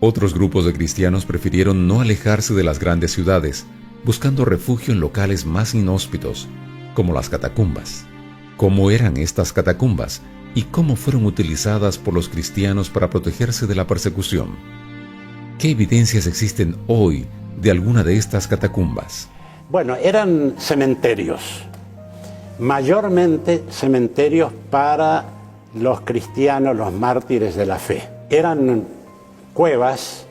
Otros grupos de cristianos prefirieron no alejarse de las grandes ciudades, buscando refugio en locales más inhóspitos, como las catacumbas. ¿Cómo eran estas catacumbas y cómo fueron utilizadas por los cristianos para protegerse de la persecución? ¿Qué evidencias existen hoy de alguna de estas catacumbas? Bueno, eran cementerios, mayormente cementerios para los cristianos, los mártires de la fe. Eran cuevas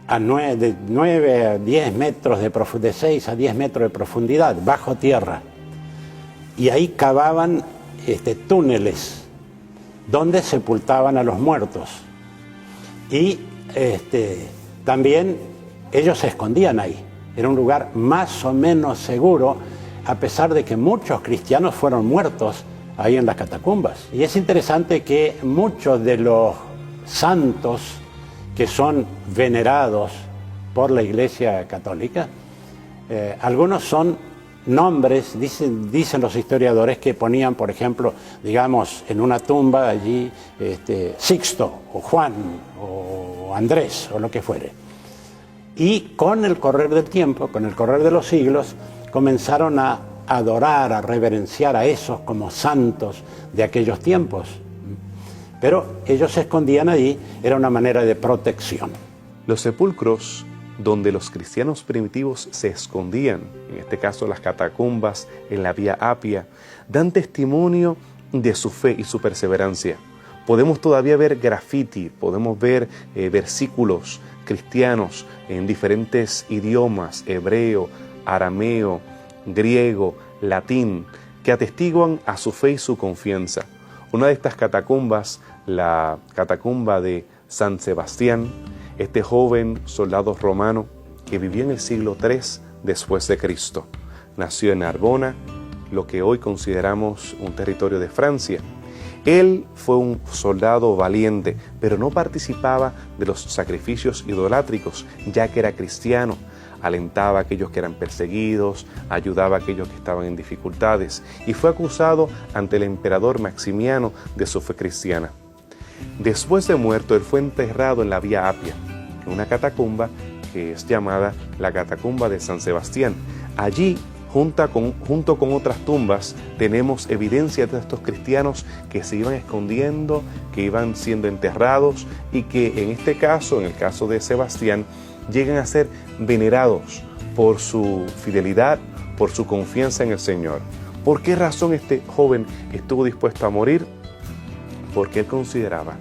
de 9 a 10 metros de 6 a 10 metros de profundidad, bajo tierra. Y ahí cavaban túneles donde sepultaban a los muertos. Y también ellos se escondían ahí. Era un lugar más o menos seguro, a pesar de que muchos cristianos fueron muertos ahí en las catacumbas. Y es interesante que muchos de los santos que son venerados por la Iglesia Católica, algunos son nombres, dicen los historiadores, que ponían, por ejemplo, digamos, en una tumba allí Sixto, o Juan, o Andrés, o lo que fuere. Y con el correr del tiempo, con el correr de los siglos, comenzaron a adorar, a reverenciar a esos como santos de aquellos tiempos. Pero ellos se escondían ahí, era una manera de protección. Los sepulcros donde los cristianos primitivos se escondían, en este caso las catacumbas en la Vía Apia, dan testimonio de su fe y su perseverancia. Podemos todavía ver graffiti, podemos ver versículos cristianos en diferentes idiomas, hebreo, arameo, griego, latín, que atestiguan a su fe y su confianza. Una de estas catacumbas, la catacumba de San Sebastián, este joven soldado romano que vivió en el siglo III después de Cristo. Nació en Narbona, lo que hoy consideramos un territorio de Francia. Él fue un soldado valiente, pero no participaba de los sacrificios idolátricos, ya que era cristiano. Alentaba a aquellos que eran perseguidos, ayudaba a aquellos que estaban en dificultades y fue acusado ante el emperador Maximiano de su fe cristiana. Después de muerto, él fue enterrado en la Vía Apia, en una catacumba que es llamada la catacumba de San Sebastián. Allí, junto con otras tumbas, tenemos evidencia de estos cristianos que se iban escondiendo, que iban siendo enterrados y que en este caso, en el caso de Sebastián, llegan a ser venerados por su fidelidad, por su confianza en el Señor. ¿Por qué razón este joven estuvo dispuesto a morir? Porque él consideraba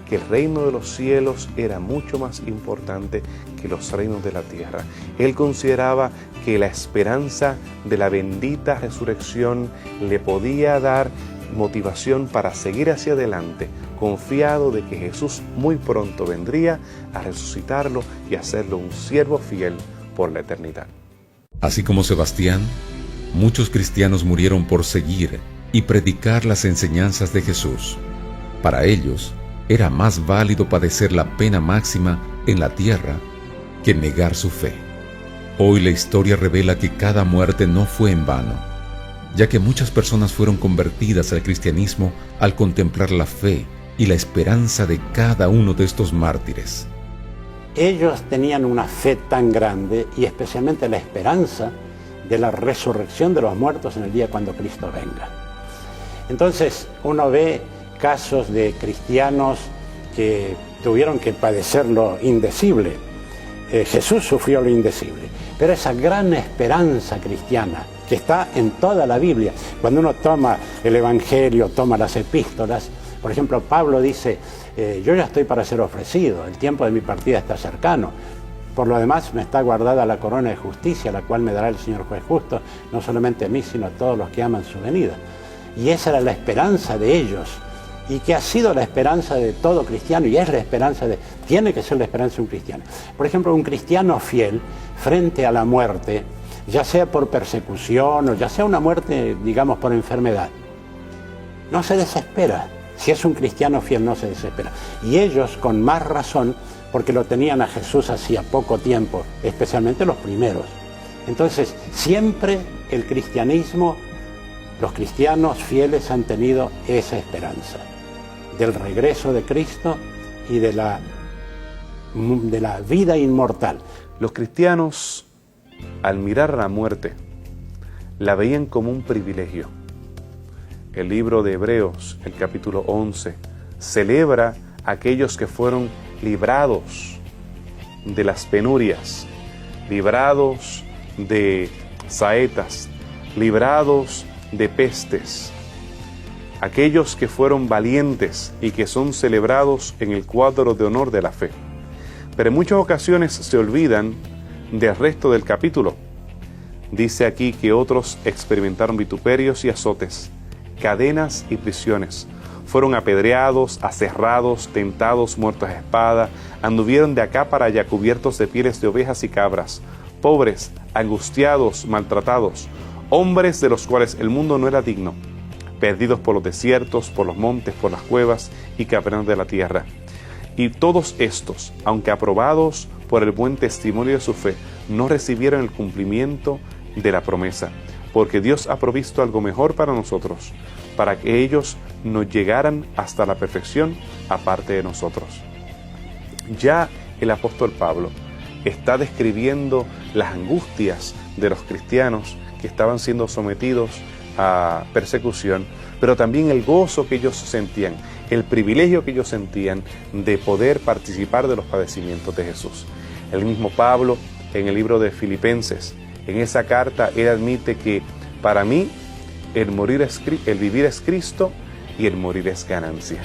que el reino de los cielos era mucho más importante que los reinos de la tierra. Él consideraba que la esperanza de la bendita resurrección le podía dar motivación para seguir hacia adelante, confiado de que Jesús muy pronto vendría a resucitarlo y hacerlo un siervo fiel por la eternidad. Así como Sebastián, muchos cristianos murieron por seguir y predicar las enseñanzas de Jesús. Para ellos, era más válido padecer la pena máxima en la tierra que negar su fe. Hoy la historia revela que cada muerte no fue en vano, ya que muchas personas fueron convertidas al cristianismo al contemplar la fe y la esperanza de cada uno de estos mártires. Ellos tenían una fe tan grande y especialmente la esperanza de la resurrección de los muertos en el día cuando Cristo venga. Entonces uno ve casos de cristianos que tuvieron que padecer lo indecible. Jesús sufrió lo indecible, pero esa gran esperanza cristiana que está en toda la Biblia, cuando uno toma el Evangelio, toma las epístolas, por ejemplo, Pablo dice, yo ya estoy para ser ofrecido, el tiempo de mi partida está cercano. Por lo demás, me está guardada la corona de justicia, la cual me dará el Señor juez justo, no solamente a mí, sino a todos los que aman su venida. Y esa era la esperanza de ellos, y que ha sido la esperanza de todo cristiano, y es la esperanza tiene que ser la esperanza de un cristiano. Por ejemplo, un cristiano fiel, frente a la muerte, ya sea por persecución, o ya sea una muerte, digamos, por enfermedad, no se desespera. Si es un cristiano fiel, no se desespera. Y ellos, con más razón, porque lo tenían a Jesús hacía poco tiempo, especialmente los primeros. Entonces, siempre el cristianismo, los cristianos fieles han tenido esa esperanza del regreso de Cristo y de la vida inmortal. Los cristianos, al mirar la muerte, la veían como un privilegio. El libro de Hebreos, el capítulo 11, celebra a aquellos que fueron librados de las penurias, librados de saetas, librados de pestes, aquellos que fueron valientes y que son celebrados en el cuadro de honor de la fe. Pero en muchas ocasiones se olvidan del resto del capítulo. Dice aquí que otros experimentaron vituperios y azotes, cadenas y prisiones. Fueron apedreados, aserrados, tentados, muertos a espada, anduvieron de acá para allá cubiertos de pieles de ovejas y cabras, pobres, angustiados, maltratados, hombres de los cuales el mundo no era digno, perdidos por los desiertos, por los montes, por las cuevas y cavernas de la tierra. Y todos estos, aunque aprobados por el buen testimonio de su fe, no recibieron el cumplimiento de la promesa, porque Dios ha provisto algo mejor para nosotros, para que ellos nos llegaran hasta la perfección aparte de nosotros. Ya el apóstol Pablo está describiendo las angustias de los cristianos que estaban siendo sometidos a persecución, pero también el gozo que ellos sentían, el privilegio que ellos sentían de poder participar de los padecimientos de Jesús. El mismo Pablo, en el libro de Filipenses, en esa carta, él admite que para mí el vivir es Cristo y el morir es ganancia.